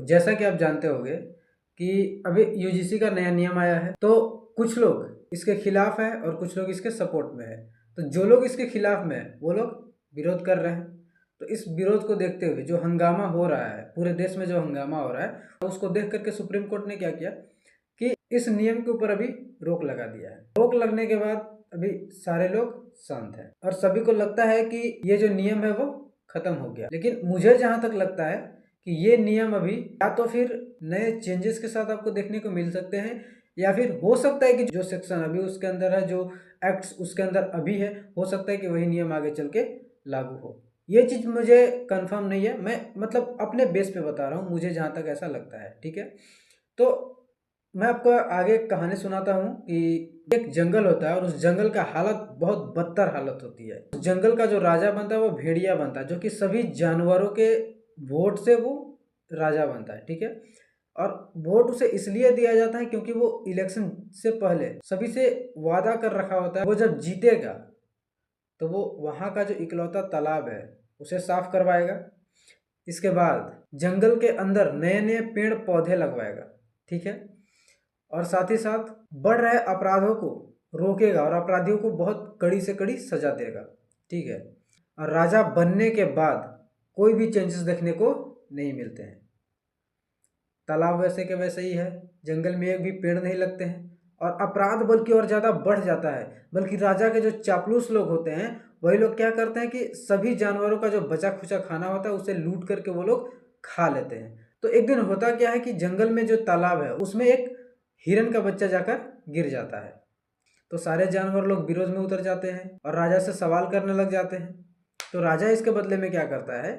जैसा कि आप जानते होंगे कि अभी यूजीसी का नया नियम आया है, तो कुछ लोग इसके खिलाफ है और कुछ लोग इसके सपोर्ट में है। तो जो लोग इसके खिलाफ में है वो लोग विरोध कर रहे हैं। तो इस विरोध को देखते हुए जो हंगामा हो रहा है, पूरे देश में जो हंगामा हो रहा है, उसको देख करके सुप्रीम कोर्ट ने क्या किया कि इस नियम के ऊपर अभी रोक लगा दिया है। रोक लगने के बाद अभी सारे लोग शांत हैं और सभी को लगता है कि ये जो नियम है वो खत्म हो गया। लेकिन मुझे जहां तक लगता है कि ये नियम अभी या तो फिर नए चेंजेस के साथ आपको देखने को मिल सकते हैं, या फिर हो सकता है कि जो सेक्शन अभी उसके अंदर है, जो एक्ट्स उसके अंदर अभी है, हो सकता है कि वही नियम आगे चल के लागू हो। ये चीज मुझे कंफर्म नहीं है, मैं मतलब अपने बेस पे बता रहा हूँ, मुझे जहां तक ऐसा लगता है। ठीक है, तो मैं आपको आगे एक कहानी सुनाता हूँ कि एक जंगल होता है और उस जंगल का हालत बहुत बदतर हालत होती है। उस जंगल का जो राजा बनता है वो भेड़िया बनता है, जो कि सभी जानवरों के वोट से वो राजा बनता है। ठीक है, और वोट उसे इसलिए दिया जाता है क्योंकि वो इलेक्शन से पहले सभी से वादा कर रखा होता है वो जब जीतेगा तो वो वहाँ का जो इकलौता तालाब है उसे साफ करवाएगा। इसके बाद जंगल के अंदर नए नए पेड़ पौधे लगवाएगा। ठीक है, और साथ ही साथ बढ़ रहे अपराधों को रोकेगा और अपराधियों को बहुत कड़ी से कड़ी सजा देगा। ठीक है, और राजा बनने के बाद कोई भी चेंजेस देखने को नहीं मिलते हैं। तालाब वैसे के वैसे ही है, जंगल में एक भी पेड़ नहीं लगते हैं, और अपराध बल्कि और ज़्यादा बढ़ जाता है। बल्कि राजा के जो चापलूस लोग होते हैं वही लोग क्या करते हैं कि सभी जानवरों का जो बचा खुचा खाना होता है उसे लूट करके वो लोग खा लेते हैं। तो एक दिन होता क्या है कि जंगल में जो तालाब है उसमें एक हिरन का बच्चा जाकर गिर जाता है। तो सारे जानवर लोग विरोध में उतर जाते हैं और राजा से सवाल करने लग जाते हैं। तो राजा इसके बदले में क्या करता है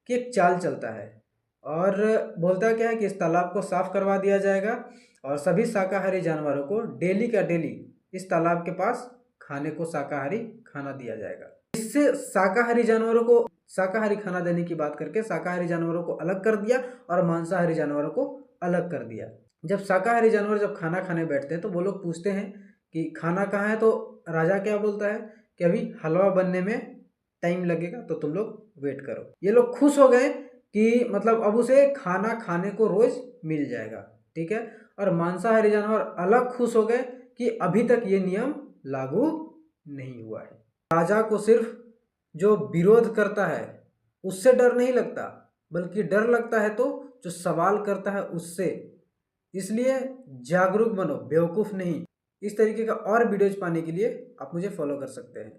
कि एक चाल चलता है और बोलता क्या है कि इस तालाब को साफ करवा दिया जाएगा और सभी शाकाहारी जानवरों को डेली का डेली इस तालाब के पास खाने को शाकाहारी खाना दिया जाएगा। इससे शाकाहारी जानवरों को शाकाहारी खाना देने की बात करके शाकाहारी जानवरों को अलग कर दिया और मांसाहारी जानवरों को अलग कर दिया। जब शाकाहारी जानवर जब खाना खाने बैठते हैं तो वो लोग पूछते हैं कि खाना कहाँ है, तो राजा क्या बोलता है कि अभी हलवा बनने में टाइम लगेगा तो तुम लोग वेट करो। ये लोग खुश हो गए कि मतलब अब उसे खाना खाने को रोज मिल जाएगा। ठीक है, और मांसाहारी जानवर अलग खुश हो गए कि अभी तक ये नियम लागू नहीं हुआ है। राजा को सिर्फ जो विरोध करता है उससे डर नहीं लगता, बल्कि डर लगता है तो जो सवाल करता है उससे। इसलिए जागरूक बनो, बेवकूफ़ नहीं। इस तरीके का और वीडियोज पाने के लिए आप मुझे फॉलो कर सकते हैं।